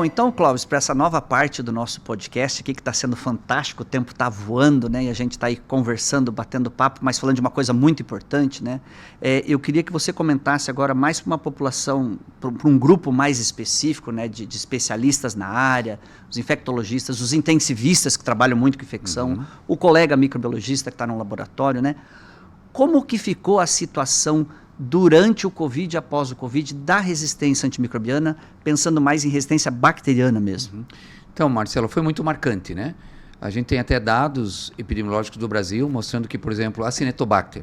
Bom, então, Clóvis, para essa nova parte do nosso podcast aqui, que está sendo fantástico, o tempo está voando, né? E a gente está aí conversando, batendo papo, mas falando de uma coisa muito importante, né? Eu queria que você comentasse agora mais para uma população, para um grupo mais específico, né? De especialistas na área, os infectologistas, os intensivistas que trabalham muito com infecção, o colega microbiologista que está no laboratório, né? Como que ficou a situação durante o Covid e após o Covid da resistência antimicrobiana, pensando mais em resistência bacteriana mesmo? Então, Marcelo, foi muito marcante, né? A gente tem até dados epidemiológicos do Brasil mostrando que, por exemplo, a Acinetobacter,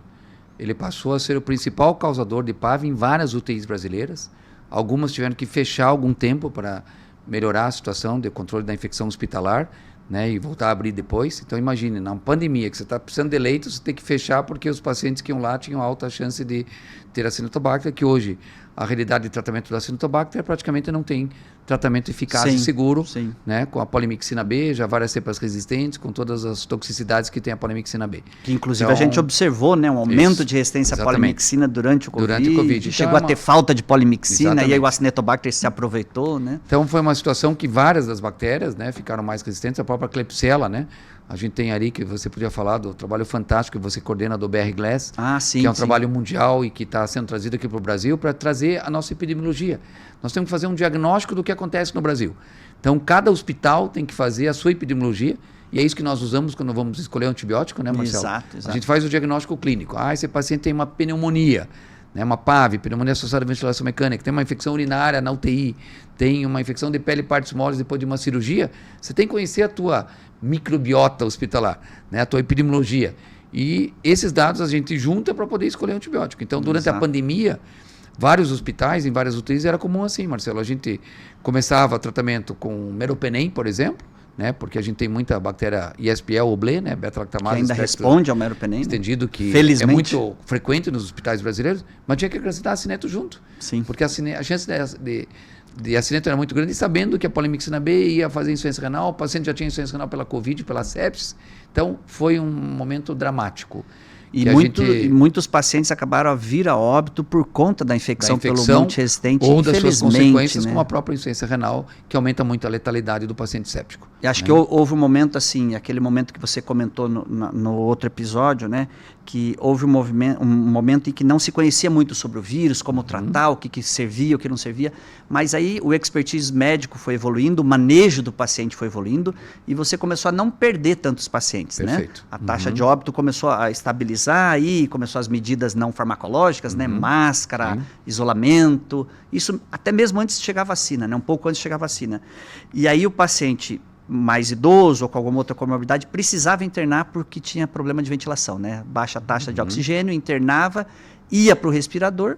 ele passou a ser o principal causador de PAV em várias UTIs brasileiras. Algumas tiveram que fechar algum tempo para melhorar a situação de controle da infecção hospitalar, né, e voltar a abrir depois. Então imagine, na pandemia que você está precisando de leito, você tem que fechar porque os pacientes que iam lá tinham alta chance de ter Acinetobacter, que hoje a realidade de tratamento da Acinetobacter praticamente não tem tratamento eficaz e seguro, né, com a polimixina B, já várias cepas resistentes, com todas as toxicidades que tem a polimixina B. Que inclusive então, a gente observou, né, um aumento de resistência à polimixina durante o Covid. Chegou a ter falta de polimixina e aí o Acinetobacter se aproveitou, né? Então foi uma situação que várias das bactérias, né, ficaram mais resistentes, a própria Klebsiella, né? A gente tem ali, que você podia falar do trabalho fantástico que você coordena do BR Glass, que é um trabalho mundial e que está sendo trazido aqui para o Brasil para trazer a nossa epidemiologia. Nós temos que fazer um diagnóstico do que acontece no Brasil. Então, cada hospital tem que fazer a sua epidemiologia, e é isso que nós usamos quando vamos escolher um antibiótico, né, Marcelo? Exato. A gente faz o diagnóstico clínico. Esse paciente tem uma pneumonia, né, uma PAV, pneumonia associada à ventilação mecânica, tem uma infecção urinária na UTI, tem uma infecção de pele e partes moles depois de uma cirurgia. Você tem que conhecer a tua microbiota hospitalar, né, a tua epidemiologia. E esses dados a gente junta para poder escolher um antibiótico. Então, durante a pandemia, vários hospitais, em várias UTIs, era comum assim, Marcelo. A gente começava tratamento com meropenem, por exemplo, né, porque a gente tem muita bactéria Escherichia coli, né, beta-lactamase. Que ainda responde ao meropenem. Estendido, que felizmente é muito frequente nos hospitais brasileiros, mas tinha que acrescentar acineto junto. Sim. Porque a chance de acineto era muito grande, e sabendo que a polimixina B ia fazer insuficiência renal, o paciente já tinha insuficiência renal pela Covid, pela sepsis. Então, foi um momento dramático. E muitos pacientes acabaram a vir a óbito por conta da infecção pelo multiresistente, ou das suas consequências, né? Como a própria insuficiência renal, que aumenta muito a letalidade do paciente séptico. E acho que houve um momento assim, aquele momento que você comentou no outro episódio, né? Que houve um momento em que não se conhecia muito sobre o vírus, como tratar, o que servia, o que não servia, mas aí o expertise médico foi evoluindo, o manejo do paciente foi evoluindo, e você começou a não perder tantos pacientes, né? A taxa de óbito começou a estabilizar, aí começou as medidas não farmacológicas, né? Máscara, isolamento, isso até mesmo antes de chegar a vacina, né? Um pouco antes de chegar a vacina. E aí o paciente mais idoso ou com alguma outra comorbidade precisava internar porque tinha problema de ventilação, né? Baixa taxa de oxigênio, internava, ia para o respirador,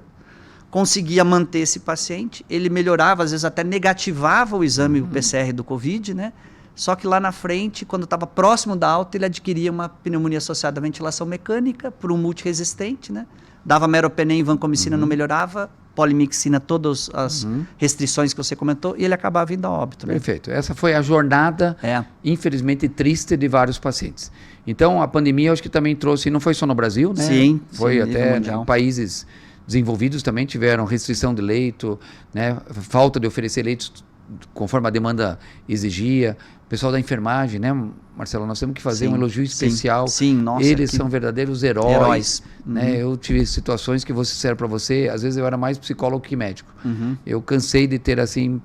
conseguia manter esse paciente, ele melhorava, às vezes até negativava o exame PCR do Covid, né? Só que lá na frente, quando estava próximo da alta, ele adquiria uma pneumonia associada à ventilação mecânica por um multiresistente, né? Dava meropenem, vancomicina, não melhorava, polimixina, todas as restrições que você comentou, e ele acabava vindo a óbito. Né? Perfeito. Essa foi a jornada, infelizmente, triste de vários pacientes. Então, a pandemia, eu acho que também trouxe, não foi só no Brasil, né? Sim. Foi até em países desenvolvidos também tiveram restrição de leito, né? Falta de oferecer leitos conforme a demanda exigia. O pessoal da enfermagem, né, Marcelo, nós temos que fazer um elogio especial. Nossa, eles são verdadeiros heróis. Né? Eu tive situações que vou ser sincero para você, às vezes eu era mais psicólogo que médico. Eu cansei de ter assim,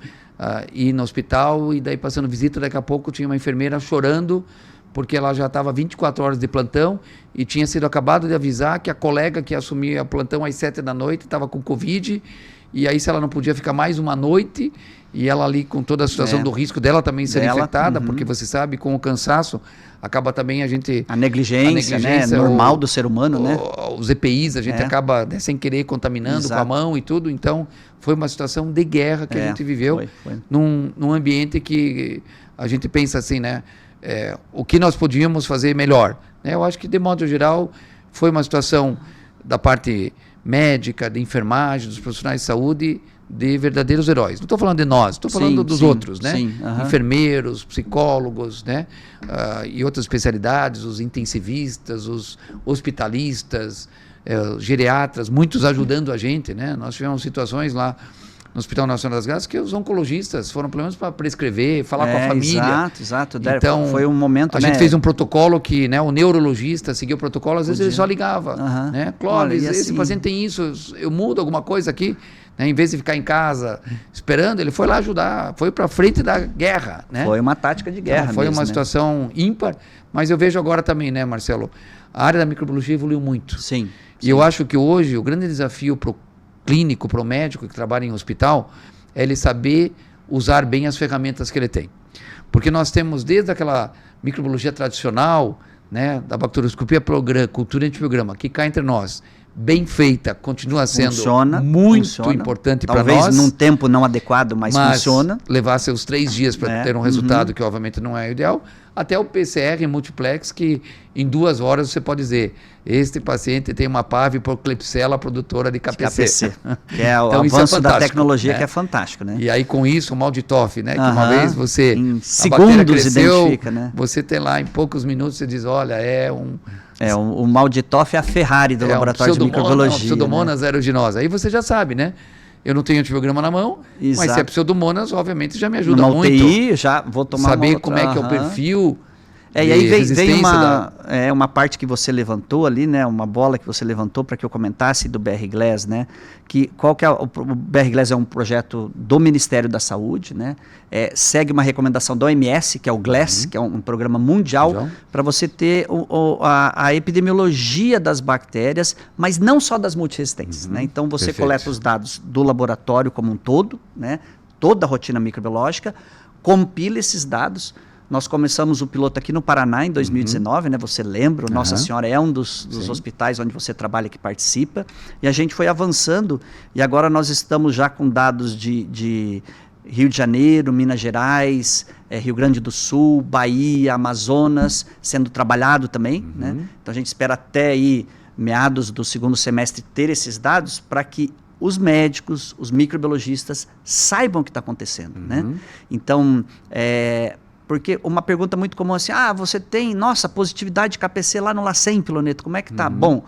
ir no hospital e daí passando visita, daqui a pouco tinha uma enfermeira chorando porque ela já estava 24 horas de plantão e tinha sido acabado de avisar que a colega que assumia o plantão às 7 da noite estava com Covid, e aí se ela não podia ficar mais uma noite, e ela ali com toda a situação do risco dela também ser infectada, porque você sabe, com o cansaço, acaba também a gente... A negligência, né? Normal do ser humano, né? Os EPIs, a gente acaba, né, sem querer, contaminando com a mão e tudo. Então, foi uma situação de guerra que a gente viveu num ambiente que a gente pensa assim, né? O que nós podíamos fazer melhor. Né? Eu acho que, de modo geral, foi uma situação da parte médica, de enfermagem, dos profissionais de saúde, de verdadeiros heróis. Não estou falando de nós, estou falando dos outros, né? Enfermeiros, psicólogos, né? E outras especialidades, os intensivistas, os hospitalistas, os geriatras, muitos ajudando a gente, né? Nós tivemos situações lá no Hospital Nacional das Gases, que os oncologistas foram pelo menos para prescrever, falar com a família. Exato. Então, foi um momento, a gente fez um protocolo que, né, o neurologista seguiu o protocolo, às vezes ele só ligava, né? Clóvis, esse paciente tem isso, eu mudo alguma coisa aqui, né? Em vez de ficar em casa esperando, ele foi lá ajudar, foi para frente da guerra, né? Foi uma tática de guerra então, foi mesmo, uma situação ímpar, mas eu vejo agora também, né, Marcelo, a área da microbiologia evoluiu muito. Sim. E eu acho que hoje o grande desafio para o clínico, para o médico que trabalha em hospital, é ele saber usar bem as ferramentas que ele tem. Porque nós temos desde aquela microbiologia tradicional, né, da bacterioscopia cultura antibiograma, que cá entre nós, bem feita, continua sendo muito importante para nós. Talvez num tempo não adequado, mas funciona. Levar seus 3 dias para ter um resultado que obviamente não é ideal, até o PCR multiplex, que em 2 horas você pode dizer, este paciente tem uma PAV por Klebsiella produtora de KPC. Que é o então, avanço da tecnologia, né? Que é fantástico, né? E aí com isso, o mal de Toff, né? Que uma vez você, em segundos cresceu, identifica, né? Você tem lá em poucos minutos, você diz, olha, o mal de Toff é a Ferrari do laboratório de microbiologia. Pseudomonas aeruginosa. Aí você já sabe, né? Eu não tenho antibiograma na mão, mas se é Pseudomonas, obviamente já me ajuda Numa muito. UTI, já vou tomar saber como é que é o perfil. E aí vem uma parte que você levantou ali, né? Uma bola que você levantou para que eu comentasse do BR-Glass, né? Qual que é o BR-Glass é um projeto do Ministério da Saúde, né? Segue uma recomendação da OMS, que é o GLASS, que é um programa mundial, para você ter a epidemiologia das bactérias, mas não só das multiresistentes, né? Então você coleta os dados do laboratório como um todo, né? Toda a rotina microbiológica, compila esses dados. Nós começamos o piloto aqui no Paraná em 2019, né? Você lembra, Nossa Senhora é um dos hospitais onde você trabalha que participa, e a gente foi avançando, e agora nós estamos já com dados de Rio de Janeiro, Minas Gerais, Rio Grande do Sul, Bahia, Amazonas, sendo trabalhado também, né? Então a gente espera até aí, meados do 2º semestre, ter esses dados para que os médicos, os microbiologistas saibam o que está acontecendo, né? Então, porque uma pergunta muito comum assim, você tem, positividade de KPC lá no LACEN, Piloneto, como é que tá? Bom,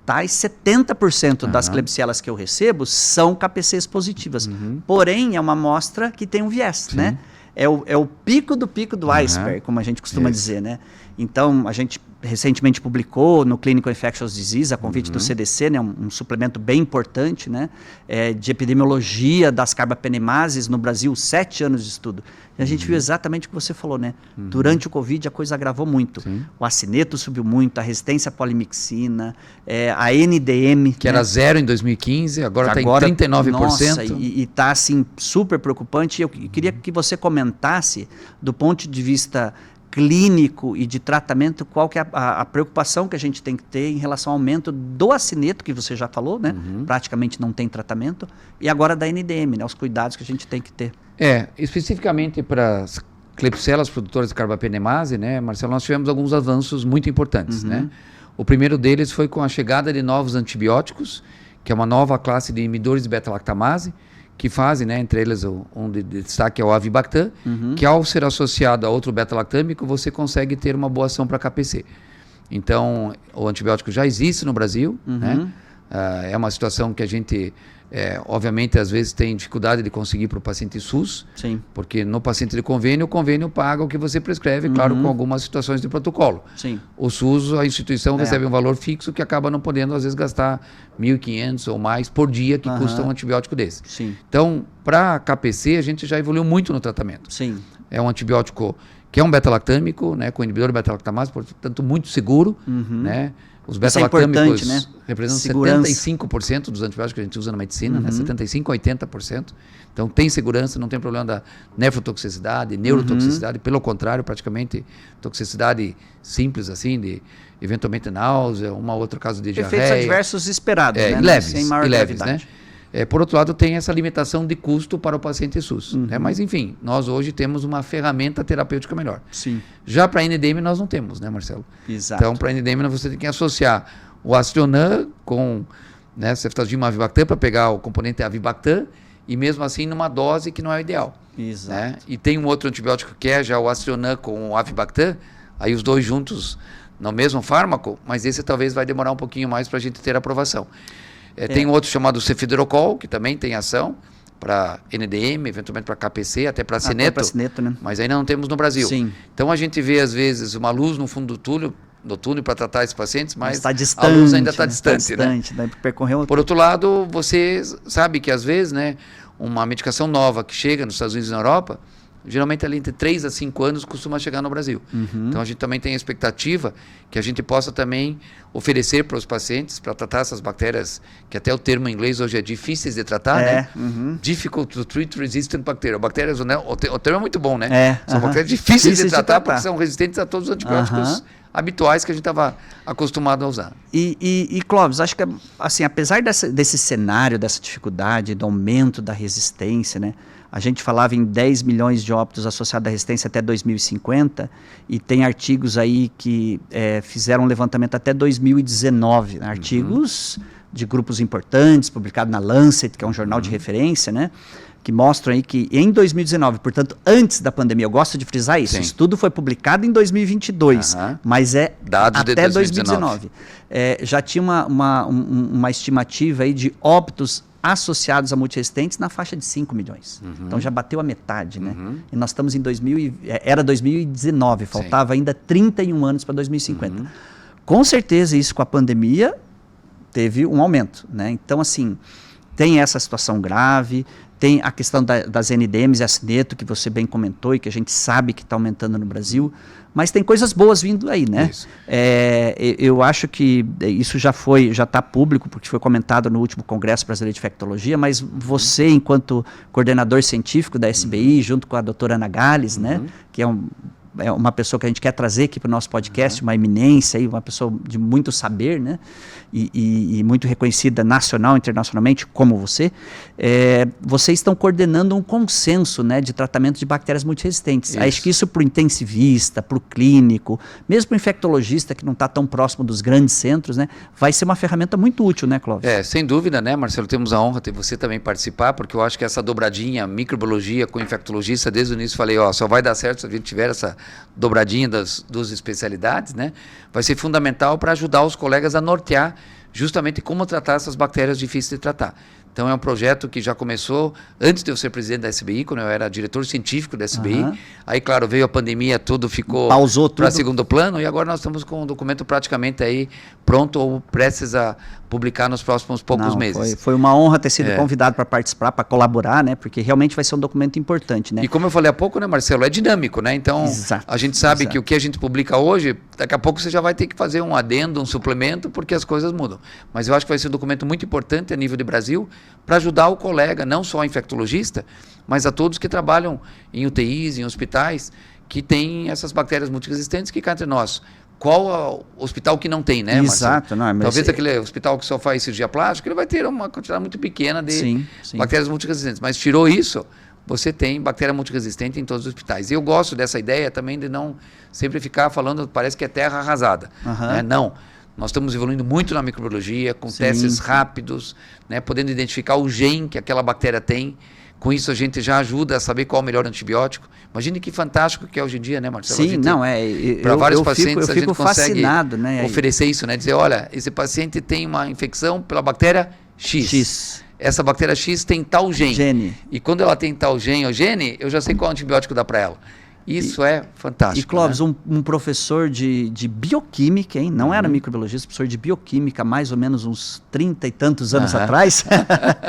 tais 70% das Klebsiellas que eu recebo são KPCs positivas, porém é uma amostra que tem um viés, né? É o pico do iceberg, como a gente costuma dizer, né? Então, a gente recentemente publicou no Clinical Infectious Disease, a convite do CDC, né, um suplemento bem importante, né, de epidemiologia das carbapenemases no Brasil, 7 anos de estudo. E a gente viu exatamente o que você falou, né? Durante o Covid a coisa agravou muito. O acineto subiu muito, a resistência à polimixina, a NDM... Que era 0 em 2015, agora está em 39%. Nossa, e está assim, super preocupante. Eu queria que você comentasse, do ponto de vista clínico e de tratamento, qual que é a preocupação que a gente tem que ter em relação ao aumento do acineto, que você já falou, né? Praticamente não tem tratamento, e agora da NDM, né? Os cuidados que a gente tem que ter. Especificamente para as Klebsiellas produtoras de carbapenemase, né, Marcelo, nós tivemos alguns avanços muito importantes, né? O primeiro deles foi com a chegada de novos antibióticos, que é uma nova classe de inibidores de beta-lactamase, que fazem, né, entre eles um de destaque é o Avibactam, que ao ser associado a outro beta-lactâmico, você consegue ter uma boa ação para KPC. Então, o antibiótico já existe no Brasil, né? É uma situação que a gente, obviamente, às vezes tem dificuldade de conseguir para o paciente SUS, porque no paciente de convênio, o convênio paga o que você prescreve, claro, com algumas situações de protocolo. O SUS, a instituição recebe um valor fixo que acaba não podendo, às vezes, gastar 1.500 ou mais por dia que custa um antibiótico desse. Então, para KPC, a gente já evoluiu muito no tratamento. É um antibiótico que é um beta-lactâmico, né, com inibidor de beta-lactamase, portanto, muito seguro, né? Os beta-lactâmicos representam 75% dos antibióticos que a gente usa na medicina, né? 75% a 80%. Então, tem segurança, não tem problema da nefrotoxicidade, neurotoxicidade, pelo contrário, praticamente toxicidade simples, assim, de eventualmente náusea, outro caso de diarreia. Efeitos adversos esperados, né? Leves, sem maior gravidade. Né? Por outro lado, tem essa limitação de custo para o paciente SUS. Né? Mas, enfim, nós hoje temos uma ferramenta terapêutica melhor. Já para a NDM nós não temos, né, Marcelo? Então, para a NDM você tem que associar o Aztreonam com, né, ceftriaxona Avibactam para pegar o componente Avibactam e mesmo assim numa dose que não é o ideal. Né? E tem um outro antibiótico que é já o Aztreonam com o Avibactam, aí os dois juntos no mesmo fármaco, mas esse talvez vai demorar um pouquinho mais para a gente ter aprovação. Tem um outro chamado Cefidrocol, que também tem ação, para NDM, eventualmente para KPC, até para Até pra Cineto, Cineto, né? mas ainda não temos no Brasil. Sim. Então a gente vê às vezes uma luz no fundo do túnel para tratar esses pacientes, mas Está distante, a luz ainda está né? distante, né? Né? Percorreu... Por outro lado, você sabe que às vezes, né, uma medicação nova que chega nos Estados Unidos e na Europa, geralmente ali entre 3 a 5 anos costuma chegar no Brasil. Então a gente também tem a expectativa que a gente possa também oferecer para os pacientes, para tratar essas bactérias, que até o termo em inglês hoje é difíceis de tratar, né? Difficult to treat resistant bacteria. Bactérias, né? O termo é muito bom, né? São bactérias difíceis de tratar porque são resistentes a todos os antibióticos habituais que a gente estava acostumado a usar. E Clóvis, acho que assim, apesar desse cenário, dessa dificuldade, do aumento da resistência, né? A gente falava em 10 milhões de óbitos associados à resistência até 2050 e tem artigos aí que fizeram um levantamento até 2019, né? Artigos de grupos importantes, publicados na Lancet, que é um jornal de referência, né? Que mostram aí que em 2019, portanto, antes da pandemia, eu gosto de frisar isso, o estudo foi publicado em 2022, mas dados até de 2019. Já tinha uma estimativa aí de óbitos associados a multiresistentes na faixa de 5 milhões. Então já bateu a metade, né? E nós estamos em era 2019, faltava ainda 31 anos para 2050. Com certeza isso com a pandemia teve um aumento, né? Então assim, tem essa situação grave, tem a questão das NDMs e a Cineto, que você bem comentou e que a gente sabe que está aumentando no Brasil, mas tem coisas boas vindo aí, né? Eu acho que isso já está público, porque foi comentado no último Congresso Brasileiro de Infectologia, mas você, enquanto coordenador científico da SBI, junto com a doutora Ana Gales, né, que é uma pessoa que a gente quer trazer aqui para o nosso podcast, uma eminência, uma pessoa de muito saber, né? E muito reconhecida nacional e internacionalmente, como você, vocês estão coordenando um consenso, né, de tratamento de bactérias multiresistentes. Isso. Acho que isso para o intensivista, para o clínico, mesmo para o infectologista que não está tão próximo dos grandes centros, né, vai ser uma ferramenta muito útil, né, Clóvis? Sem dúvida, né, Marcelo? Temos a honra de você também participar, porque eu acho que essa dobradinha microbiologia com infectologista, desde o início falei, só vai dar certo se a gente tiver essa dobradinha das duas especialidades, né? Vai ser fundamental para ajudar os colegas a nortear justamente como tratar essas bactérias difíceis de tratar. Então é um projeto que já começou antes de eu ser presidente da SBI, quando eu era diretor científico da SBI. Aí, claro, veio a pandemia, tudo ficou para segundo plano, e agora nós estamos com o documento praticamente aí pronto ou prestes a publicar nos próximos poucos meses. Foi uma honra ter sido convidado para participar, para colaborar, né? Porque realmente vai ser um documento importante, né? E como eu falei há pouco, né, Marcelo, é dinâmico, né? Então, a gente sabe que o que a gente publica hoje, daqui a pouco você já vai ter que fazer um adendo, um suplemento, porque as coisas mudam. Mas eu acho que vai ser um documento muito importante a nível de Brasil, para ajudar o colega, não só o infectologista, mas a todos que trabalham em UTIs, em hospitais, que têm essas bactérias multiresistentes que cá entre nós. Qual hospital que não tem, né, Exato. Não, talvez aquele hospital que só faz cirurgia plástica, ele vai ter uma quantidade muito pequena de bactérias multiresistentes. Mas tirou isso, você tem bactéria multiresistente em todos os hospitais. E eu gosto dessa ideia também de não sempre ficar falando, parece que é terra arrasada. Né? Não. Nós estamos evoluindo muito na microbiologia, com testes rápidos, né, podendo identificar o gene que aquela bactéria tem. Com isso, a gente já ajuda a saber qual é o melhor antibiótico. Imagine que fantástico que é hoje em dia, né, Marcelo? Sim, para vários pacientes, eu fico a gente consegue fascinado, né, oferecer isso, né? Dizer, olha, esse paciente tem uma infecção pela bactéria X. Essa bactéria X tem tal gene. E quando ela tem tal gene ou gene, eu já sei qual antibiótico dá para ela. Isso é fantástico. E, Clóvis, né? um professor de bioquímica, hein? Não era microbiologista, professor de bioquímica, mais ou menos uns 30 e tantos anos atrás.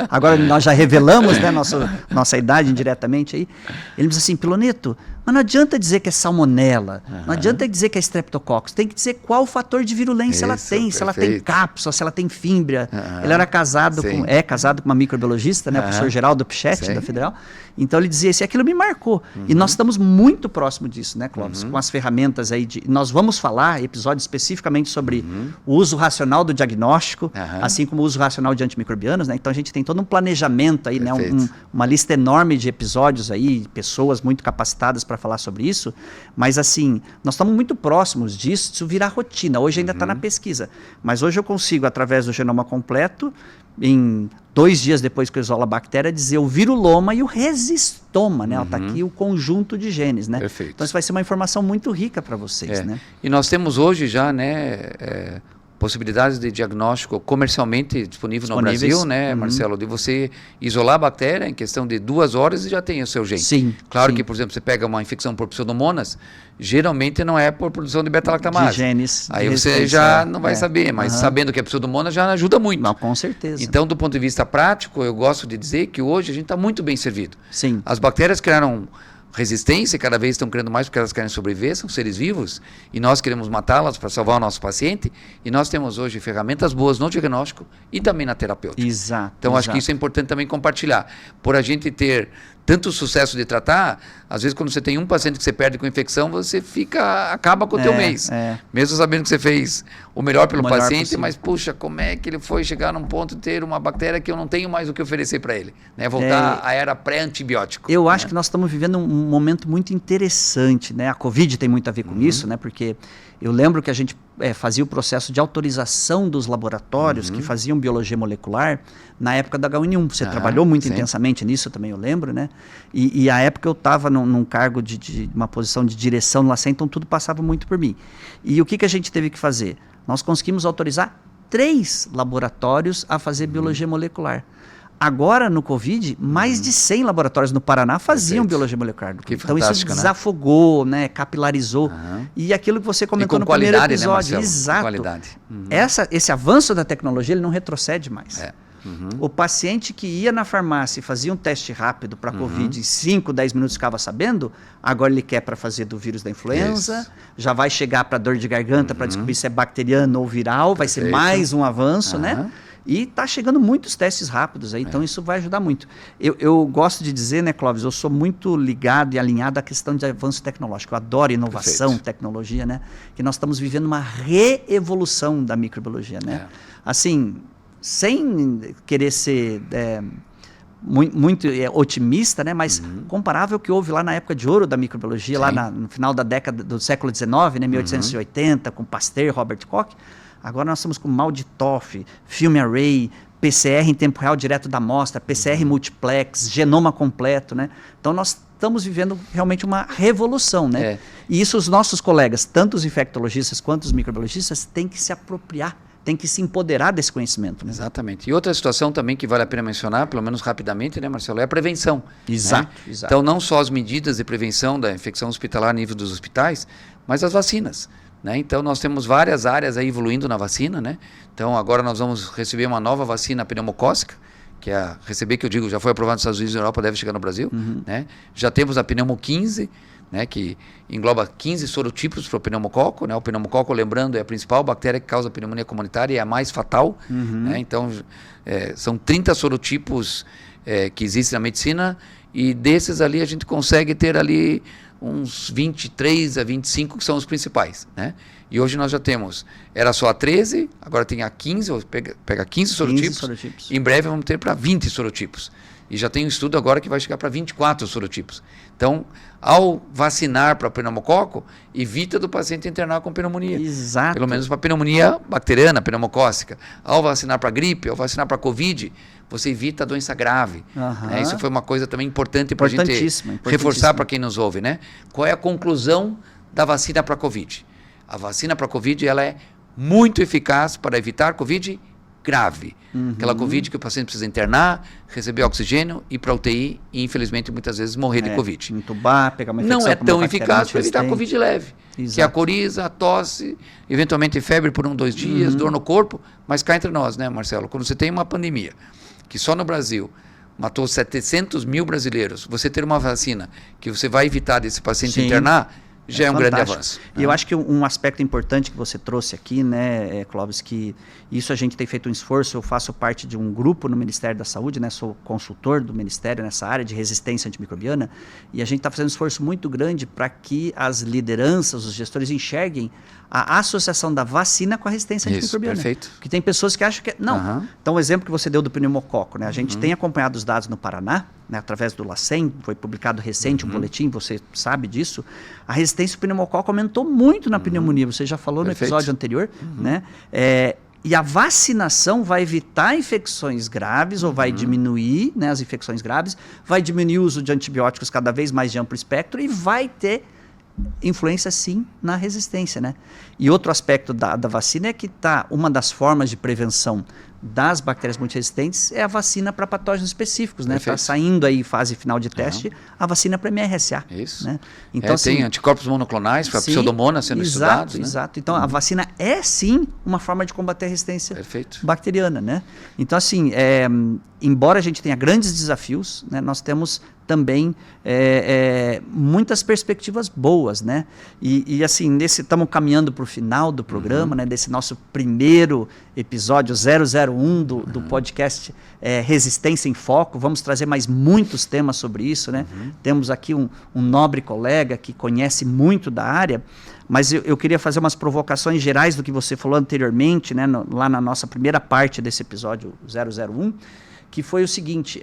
Agora nós já revelamos, né, nossa idade indiretamente aí. Ele diz assim, Piloneto, mas não adianta dizer que é salmonela, não adianta dizer que é streptococcus, tem que dizer qual fator de virulência ela tem, se ela tem cápsula, se ela tem fímbria. Ele era casado com uma microbiologista, né, o professor Geraldo Pichetti, da Federal. Então ele dizia assim, aquilo me marcou. E nós estamos muito próximo disso, né, Clóvis? Com as ferramentas aí nós vamos falar, episódio especificamente sobre o uso racional do diagnóstico, assim como o uso racional de antimicrobianos, né? Então a gente tem todo um planejamento aí, né? Uma lista enorme de episódios aí, pessoas muito capacitadas para falar sobre isso, mas assim, nós estamos muito próximos disso, isso virar rotina. Hoje ainda está na pesquisa, mas hoje eu consigo, através do genoma completo, em 2 dias depois que eu isolo a bactéria, dizer o viruloma e o resistoma, né? Está aqui o conjunto de genes, né? Então isso vai ser uma informação muito rica para vocês, né? E nós temos hoje já, né, possibilidades de diagnóstico comercialmente disponível no Disponíveis. Brasil, né, Marcelo, de você isolar a bactéria em questão de 2 horas e já tem o seu gene. Sim. Claro sim. que, por exemplo, você pega uma infecção por pseudomonas, geralmente não é por produção de beta-lactamase. De genes. Aí de você resistência, já não vai saber, mas Aham. sabendo que é pseudomonas já ajuda muito. Não, com certeza. Então, do ponto de vista prático, eu gosto de dizer que hoje a gente está muito bem servido. Sim. As bactérias criaram resistência, cada vez estão criando mais porque elas querem sobreviver, são seres vivos, e nós queremos matá-las para salvar o nosso paciente, e nós temos hoje ferramentas boas no diagnóstico e também na terapêutica. Exato. Então, acho que isso é importante também compartilhar. Por a gente ter tanto sucesso de tratar, às vezes quando você tem um paciente que você perde com infecção, você acaba com o teu mês. Mesmo sabendo que você fez o melhor pelo paciente, possível. Mas puxa, como é que ele foi chegar num ponto de ter uma bactéria que eu não tenho mais o que oferecer para ele? Né? Voltar à era pré-antibiótico. Eu acho que nós estamos vivendo um momento muito interessante, né? A Covid tem muito a ver com isso, né? Porque eu lembro que a gente fazia o processo de autorização dos laboratórios que faziam biologia molecular na época da H1N1. Você trabalhou muito intensamente nisso também, eu lembro, né? E a época eu estava num cargo de uma posição de direção no LACEN, então tudo passava muito por mim. E o que a gente teve que fazer? Nós conseguimos autorizar 3 laboratórios a fazer biologia molecular. Agora, no Covid, mais de 100 laboratórios no Paraná faziam biologia molecular. Então, isso desafogou, né? Capilarizou. E aquilo que você comentou no primeiro episódio. Né, exato. Qualidade. Esse avanço da tecnologia, ele não retrocede mais. O paciente que ia na farmácia e fazia um teste rápido para Covid, em 5, 10 minutos ficava sabendo, agora ele quer para fazer do vírus da influenza, já vai chegar para dor de garganta para descobrir se é bacteriano ou viral, vai ser mais um avanço, né? E está chegando muitos testes rápidos aí, então isso vai ajudar muito. Eu gosto de dizer, né, Clóvis, eu sou muito ligado e alinhado à questão de avanço tecnológico. Eu adoro inovação, tecnologia, né? Que nós estamos vivendo uma reevolução da microbiologia, né? Assim, sem querer ser muito otimista, né? Mas comparável ao que houve lá na época de ouro da microbiologia, lá no final da década do século XIX, né, 1880, com Pasteur, Robert Koch. Agora nós estamos com MALDI-TOF, Film Array, PCR em tempo real direto da amostra, PCR multiplex, genoma completo, né? Então nós estamos vivendo realmente uma revolução, né? E isso os nossos colegas, tanto os infectologistas quanto os microbiologistas, têm que se apropriar, têm que se empoderar desse conhecimento. Né? Exatamente. E outra situação também que vale a pena mencionar, pelo menos rapidamente, né, Marcelo, é a prevenção. Exato, né? exato. Então não só as medidas de prevenção da infecção hospitalar a nível dos hospitais, mas as vacinas. Né? Então nós temos várias áreas aí evoluindo na vacina, né? Então agora nós vamos receber uma nova vacina pneumocócica, que é que eu digo, já foi aprovada nos Estados Unidos e na Europa, deve chegar no Brasil, né? Já temos a pneumo 15, né, que engloba 15 sorotipos para o pneumococo, né? O pneumococo, lembrando, é a principal bactéria que causa pneumonia comunitária e é a mais fatal, né? Então são 30 sorotipos que existem na medicina, e desses ali a gente consegue ter ali uns 23 a 25 que são os principais, né? E hoje nós já temos, era só a 13, agora tem a 15, pega 15 sorotipos. Em breve vamos ter para 20 sorotipos. E já tem um estudo agora que vai chegar para 24 sorotipos. Então, ao vacinar para pneumococo, evita do paciente internar com pneumonia. Exato. Pelo menos para pneumonia bacteriana, pneumocócica. Ao vacinar para gripe, ao vacinar para Covid, você evita a doença grave. Né? Isso foi uma coisa também importante para a gente reforçar para quem nos ouve. Né? Qual é a conclusão da vacina para Covid? A vacina para Covid ela é muito eficaz para evitar Covid grave. Aquela Covid que o paciente precisa internar, receber oxigênio, ir para UTI e, infelizmente, muitas vezes morrer de Covid. Entubar, pegar uma infecção. Não é tão eficaz para evitar Covid leve. Exato. Que é a coriza, a tosse, eventualmente febre por 1, 2 dias, dor no corpo, mas cá entre nós, né, Marcelo? Quando você tem uma pandemia que só no Brasil matou 700 mil brasileiros, você ter uma vacina que você vai evitar desse paciente internar, já é um grande avanço. E eu acho que um aspecto importante que você trouxe aqui, né, Clóvis, que isso a gente tem feito um esforço, eu faço parte de um grupo no Ministério da Saúde, né, sou consultor do Ministério nessa área de resistência antimicrobiana, e a gente está fazendo um esforço muito grande para que as lideranças, os gestores enxerguem a associação da vacina com a resistência antimicrobiana. Perfeito. Porque tem pessoas que acham que... Não. Então, o exemplo que você deu do pneumococo, né, a gente tem acompanhado os dados no Paraná, né, através do LACEN, foi publicado recente um boletim, você sabe disso, a resistência ao pneumococo aumentou muito na pneumonia, você já falou no episódio anterior, né? E a vacinação vai evitar infecções graves ou vai diminuir, né, as infecções graves, vai diminuir o uso de antibióticos cada vez mais de amplo espectro e vai ter influência sim na resistência, né? E outro aspecto da vacina é que uma das formas de prevenção das bactérias multiresistentes é a vacina para patógenos específicos, né? Está saindo aí fase final de teste a vacina para MRSA. Isso. Né? Então, assim, tem anticorpos monoclonais para Pseudomonas sendo estudados. Exato. Então, a vacina é sim uma forma de combater a resistência bacteriana, né? Então, assim, embora a gente tenha grandes desafios, né, nós temos também muitas perspectivas boas, né? E assim, estamos caminhando para o final do programa, né, desse nosso primeiro episódio 001 do podcast Resistência em Foco. Vamos trazer mais muitos temas sobre isso, né? Temos aqui um nobre colega que conhece muito da área, mas eu queria fazer umas provocações gerais do que você falou anteriormente, né, lá na nossa primeira parte desse episódio 001, que foi o seguinte: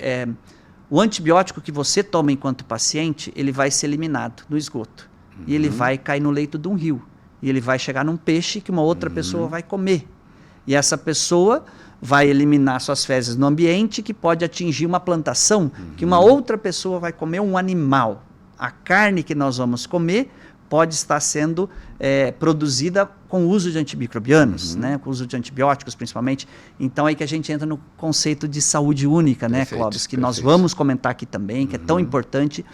o antibiótico que você toma enquanto paciente, ele vai ser eliminado no esgoto. E ele vai cair no leito de um rio. E ele vai chegar num peixe que uma outra pessoa vai comer. E essa pessoa vai eliminar suas fezes no ambiente, que pode atingir uma plantação, que uma outra pessoa vai comer, um animal. A carne que nós vamos comer pode estar sendo produzida com o uso de antimicrobianos, né? Com o uso de antibióticos principalmente. Então é aí que a gente entra no conceito de saúde única, né, Clóvis? Que nós vamos comentar aqui também, que é tão importante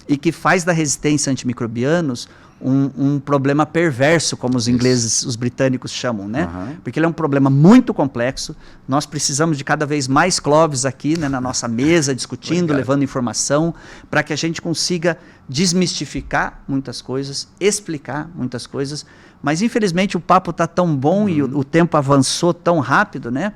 e que faz da resistência a antimicrobianos um problema perverso, como os ingleses, os britânicos chamam, né? Porque ele é um problema muito complexo. Nós precisamos de cada vez mais Clóvis aqui, né, na nossa mesa, discutindo, levando informação, para que a gente consiga desmistificar muitas coisas, explicar muitas coisas. Mas, infelizmente, o papo está tão bom e o tempo avançou tão rápido, né?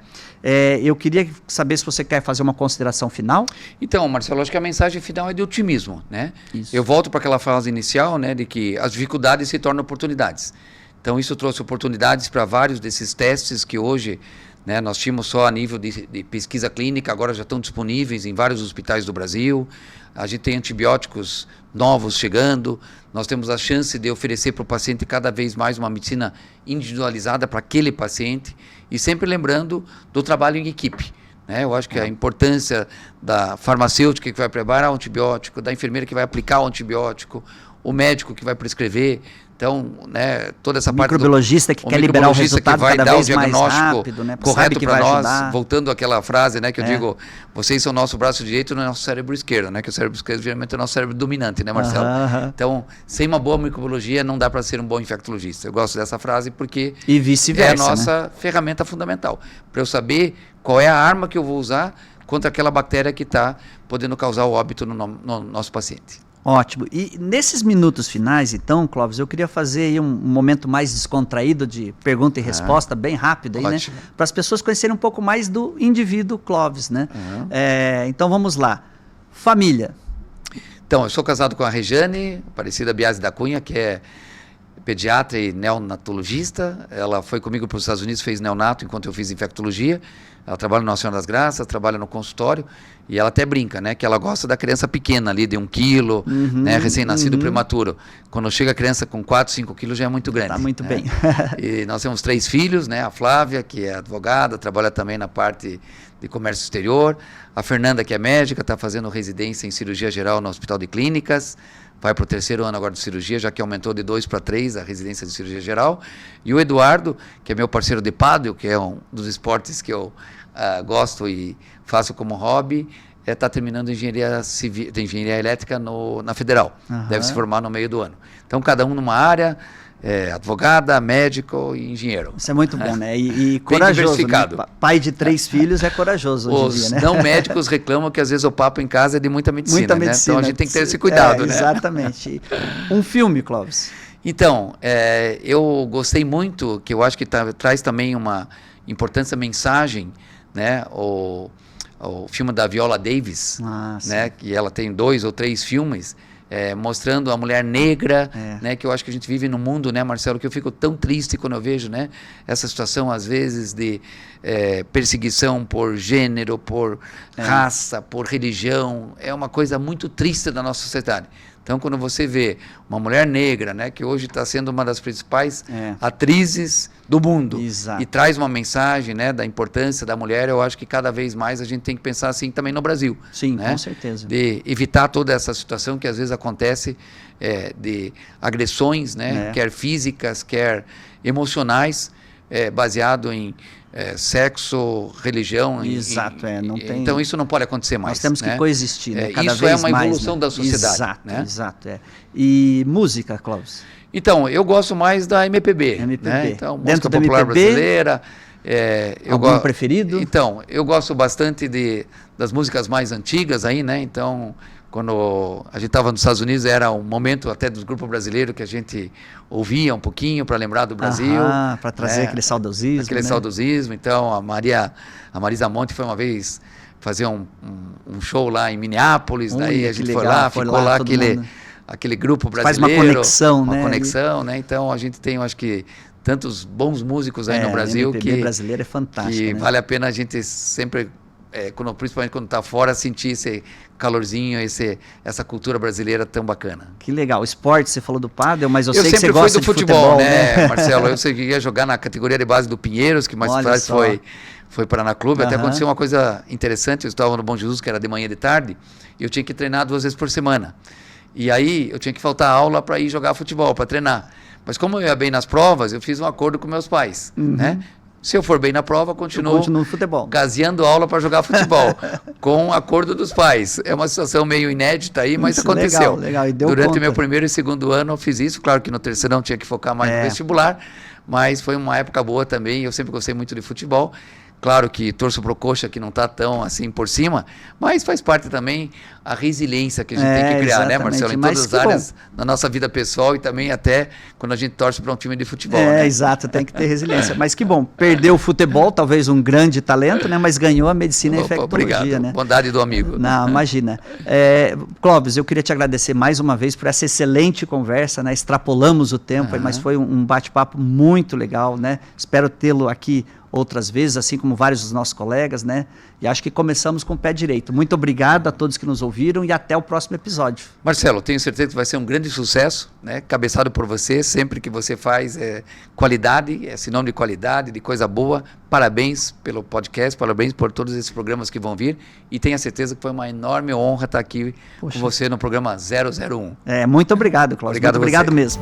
Eu queria saber se você quer fazer uma consideração final. Então, Marcelo, acho que a mensagem final é de otimismo, né? Isso. Eu volto para aquela fase inicial, né, de que as dificuldades se tornam oportunidades. Então, isso trouxe oportunidades para vários desses testes que hoje, né, nós tínhamos só a nível de pesquisa clínica, agora já estão disponíveis em vários hospitais do Brasil. A gente tem antibióticos novos chegando, nós temos a chance de oferecer para o paciente cada vez mais uma medicina individualizada para aquele paciente, e sempre lembrando do trabalho em equipe. Né? Eu acho que a importância da farmacêutica que vai preparar o antibiótico, da enfermeira que vai aplicar o antibiótico, o médico que vai prescrever. Então, né, toda essa parte do microbiologista que quer liberar o resultado que vai cada dar vez o diagnóstico mais rápido, né? correto para nós, voltando àquela frase, né, que eu digo, vocês são o nosso braço direito e o nosso cérebro esquerdo, né, que o cérebro esquerdo geralmente é o nosso cérebro dominante, né, Marcelo? Então, sem uma boa microbiologia não dá para ser um bom infectologista. Eu gosto dessa frase porque e vice-versa, é a nossa ferramenta fundamental, para eu saber qual é a arma que eu vou usar contra aquela bactéria que está podendo causar o óbito no nosso paciente. Ótimo. E nesses minutos finais, então, Clóvis, eu queria fazer aí um momento mais descontraído de pergunta e resposta, bem rápido aí, né? Para as pessoas conhecerem um pouco mais do indivíduo Clóvis, né? Então vamos lá. Família. Então, eu sou casado com a Rejane Aparecida Biasi da Cunha, que é pediatra e neonatologista. Ela foi comigo para os Estados Unidos, fez neonato enquanto eu fiz infectologia. Ela trabalha no Nossa Senhora das Graças, trabalha no consultório, e ela até brinca, né, que ela gosta da criança pequena ali, de 1 quilo, né, recém-nascido prematuro. Quando chega a criança com 4, 5 quilos já é muito grande. Tá muito né? bem. E nós temos 3 filhos, né, a Flávia, que é advogada, trabalha também na parte de comércio exterior, a Fernanda, que é médica, está fazendo residência em cirurgia geral no Hospital de Clínicas, vai para o 3º ano agora de cirurgia, já que aumentou de 2 para 3 a residência de cirurgia geral. E o Eduardo, que é meu parceiro de pádel, que é um dos esportes que eu gosto e faço como hobby, está terminando engenharia civil, engenharia elétrica na Federal. Deve se formar no meio do ano. Então, cada um numa área, advogada, médico e engenheiro. Isso é muito bom, né? E corajoso, né? Pai de 3 filhos é corajoso hoje em dia, né? Os não médicos reclamam que às vezes o papo em casa é de muita medicina, né? Então a gente tem que ter esse cuidado, né? Exatamente. Um filme, Clóvis. Então, eu gostei muito, que eu acho que traz também uma importante mensagem, né? O filme da Viola Davis, né? Que ela tem 2 ou 3 filmes, mostrando a mulher negra, né, que eu acho que a gente vive num mundo, né, Marcelo, que eu fico tão triste quando eu vejo, né, essa situação às vezes de perseguição por gênero, por raça, por religião. É uma coisa muito triste da nossa sociedade. Então, quando você vê uma mulher negra, né, que hoje está sendo uma das principais atrizes do mundo, Exato. e traz uma mensagem, né, da importância da mulher, eu acho que cada vez mais a gente tem que pensar assim também no Brasil. Sim, né? Com certeza. De evitar toda essa situação que às vezes acontece de agressões, né, quer físicas, quer emocionais, baseado em sexo, religião. Exato, não tem... Então isso não pode acontecer mais. Nós temos que coexistir, né? Cada isso vez é uma mais, evolução né? da sociedade. Exato, né? exato. E música, Clóvis? Então, eu gosto mais da MPB. MPB. Né? Então, Dentro música popular MPB, brasileira. Algum preferido? Então, eu gosto bastante das músicas mais antigas aí, né? Então, quando a gente estava nos Estados Unidos, era um momento até do grupo brasileiro que a gente ouvia um pouquinho para lembrar do Brasil. Para trazer aquele saudosismo. Aquele saudosismo. Então, a Marisa Monte foi uma vez fazer um show lá em Minneapolis, daí a gente foi lá, ficou lá aquele grupo brasileiro. Faz uma conexão, né? Uma conexão, né? Então, a gente tem, eu acho que, tantos bons músicos aí no Brasil que... A brasileira é fantástica, que né? vale a pena a gente sempre... principalmente quando está fora, sentir esse calorzinho, essa cultura brasileira tão bacana. Que legal. Esporte, você falou do pádel, mas eu sei que você gosta gosta de futebol, né, Marcelo? Eu sei que ia jogar na categoria de base do Pinheiros, que mais tarde foi Paraná Clube. Até aconteceu uma coisa interessante, eu estava no Bom Jesus, que era de manhã e de tarde, e eu tinha que treinar 2 vezes por semana. E aí eu tinha que faltar aula para ir jogar futebol, para treinar. Mas como eu ia bem nas provas, eu fiz um acordo com meus pais, né? Se eu for bem na prova, continuo no futebol. Gazeando aula para jogar futebol, com acordo dos pais. É uma situação meio inédita aí, mas aconteceu. Legal. E deu Durante conta. meu primeiro e segundo ano eu fiz isso. Claro que no terceirão tinha que focar mais no vestibular, mas foi uma época boa também. Eu sempre gostei muito de futebol. Claro que torço pro Coxa, que não está tão assim por cima, mas faz parte também a resiliência que a gente tem que criar, né, Marcelo? Em todas as áreas da nossa vida pessoal e também até quando a gente torce para um time de futebol. Né? Exato, tem que ter resiliência. Mas que bom, perdeu o futebol, talvez um grande talento, né? Mas ganhou a medicina e infectologia, obrigado. Né? Bondade do amigo. Não, imagina. Clóvis, eu queria te agradecer mais uma vez por essa excelente conversa, né? Extrapolamos o tempo, mas foi um bate-papo muito legal, né? Espero tê-lo aqui outras vezes, assim como vários dos nossos colegas, né? E acho que começamos com o pé direito. Muito obrigado a todos que nos ouviram e até o próximo episódio. Marcelo, tenho certeza que vai ser um grande sucesso, né? Cabeçado por você, sempre que você faz qualidade, é sinônimo de qualidade, de coisa boa. Parabéns pelo podcast, parabéns por todos esses programas que vão vir e tenha certeza que foi uma enorme honra estar aqui com você no programa 001. Muito obrigado, Clóvis. Muito obrigado mesmo.